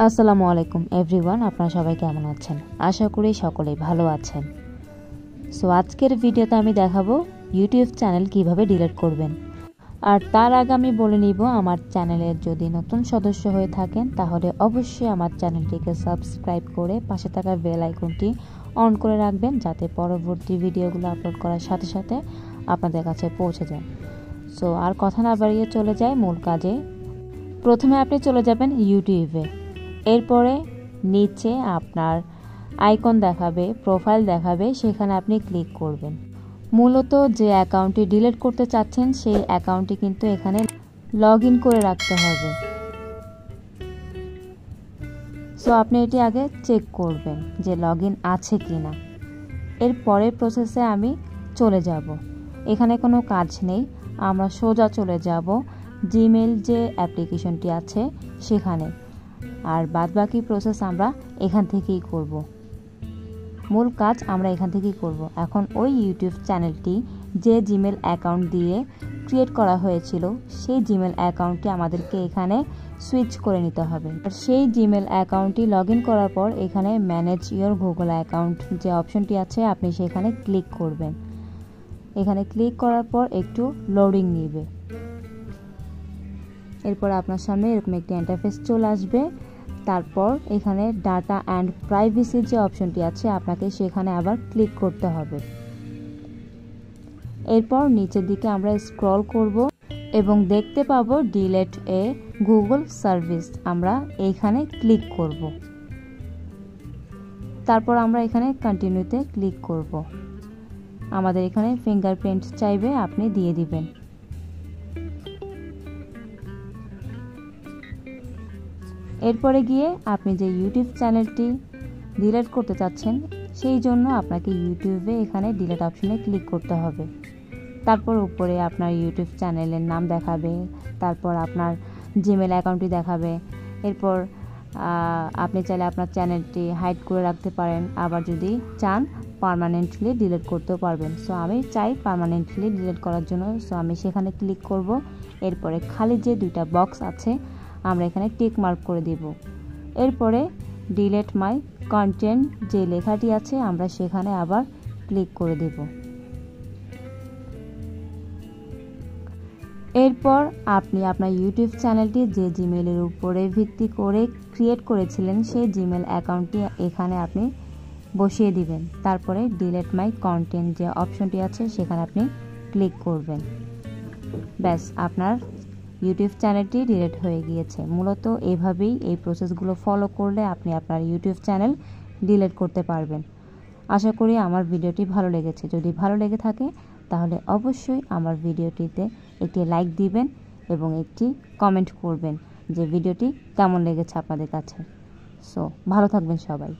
আসসালামু আলাইকুম এভরিওয়ান, আপনারা সবাই কেমন আছেন? আশা করি সকলেই ভালো আছেন। সো আজকের ভিডিওতে আমি দেখাবো ইউটিউব চ্যানেল কিভাবে ডিলিট করবেন। আর তার আগে আমি বলে নিব, আমার চ্যানেলের যদি নতুন সদস্য হয়ে থাকেন তাহলে অবশ্যই আমার চ্যানেলটিকে সাবস্ক্রাইব করে পাশে থাকা বেল আইকনটি অন করে রাখবেন, যাতে পরবর্তী ভিডিওগুলো আপলোড করার সাথে সাথে আপনাদের কাছে পৌঁছে যায়। সো আর কথা না বাড়িয়ে চলে যায় মূল কাজে। প্রথমে আপনি চলে যাবেন ইউটিউবে। এরপরে নিচে আপনার আইকন দেখাবে, প্রোফাইল দেখাবে, সেখানে আপনি ক্লিক করবেন। মূলত যে অ্যাকাউন্টটি ডিলিট করতে চাচ্ছেন সেই অ্যাকাউন্টটি কিন্তু এখানে লগ ইন করে রাখতে হবে। সো আপনি এটি আগে চেক করবেন যে লগ ইন আছে কি না। এর পরের প্রসেসে আমি চলে যাব। এখানে কোনো কাজ নেই, আমরা সোজা চলে যাব জিমেইল যে অ্যাপ্লিকেশনটি আছে সেখানে। আর বাদবাকি প্রসেস আমরা এখান থেকেই করব। মূল কাজ আমরা এখান থেকেই করব। এখন ওই ইউটিউব চ্যানেলটি যে জিমেল অ্যাকাউন্ট দিয়ে ক্রিয়েট করা হয়েছিল সেই জিমেল অ্যাকাউন্টটি আমাদেরকে এখানে সুইচ করে নিতে হবে। আর সেই জিমেল অ্যাকাউন্টটি লগ ইন করার পর এখানে ম্যানেজ ইওর গুগল অ্যাকাউন্ট যে অপশনটি আছে আপনি সেখানে ক্লিক করবেন। এখানে ক্লিক করার পর একটু লোডিং নেবে। এরপর আপনার সামনে এরকম একটি ইন্টারফেস চলে আসবে। তারপর এখানে ডাটা অ্যান্ড প্রাইভেসির যে অপশনটি আছে আপনাকে সেখানে আবার ক্লিক করতে হবে। এরপর নিচের দিকে আমরা স্ক্রল করব এবং দেখতে পাবো ডিলিট এ গুগল সার্ভিস। আমরা এইখানে ক্লিক করব। তারপর আমরা এখানে কন্টিনিউতে ক্লিক করব। আমাদের এখানে ফিঙ্গারপ্রিন্ট চাইবে, আপনি দিয়ে দিবেন। এরপরে গিয়ে আপনি যে ইউটিউব চ্যানেলটি ডিলিট করতে চাচ্ছেন সেই জন্য আপনাকে ইউটিউবে এখানে ডিলিট অপশনে ক্লিক করতে হবে। তারপর উপরে আপনার ইউটিউব চ্যানেলের নাম দেখাবে, তারপর আপনার জিমেল অ্যাকাউন্টটি দেখাবে। এরপর আপনি চাইলে আপনার চ্যানেলটি হাইড করে রাখতে পারেন, আবার যদি চান পার্মানেন্টলি ডিলিট করতেও পারবেন। সো আমি চাই পার্মানেন্টলি ডিলিট করার জন্য, সো আমি সেখানে ক্লিক করব। এরপরে খালি যে দুইটা বক্স আছে আমরা এখানে টিক মার্ক করে দিব। এরপরে ডিলিট মাই কন্টেন্ট যে লেখাটি আছে আমরা সেখানে আবার ক্লিক করে দেব। এরপর আপনি আপনার ইউটিউব চ্যানেলটি যে জিমেইলের উপরে ভিত্তি করে ক্রিয়েট করেছিলেন সেই জিমেল অ্যাকাউন্টটি এখানে আপনি বসিয়ে দিবেন। তারপরে ডিলিট মাই কন্টেন্ট যে অপশনটি আছে সেখানে আপনি ক্লিক করবেন। ব্যাস, আপনার ইউটিউব চ্যানেলটি ডিলিট হয়ে গিয়েছে। মূলত এভাবেই এই প্রসেসগুলো ফলো করলে আপনি আপনার ইউটিউব চ্যানেল ডিলিট করতে পারবেন। আশা করি আমার ভিডিওটি ভালো লেগেছে। যদি ভালো লেগে থাকে তাহলে অবশ্যই আমার ভিডিওটিতে একটি লাইক দিবেন এবং একটি কমেন্ট করবেন যে ভিডিওটি কেমন লেগেছে আপনাদের কাছে। সো ভালো থাকবেন সবাই।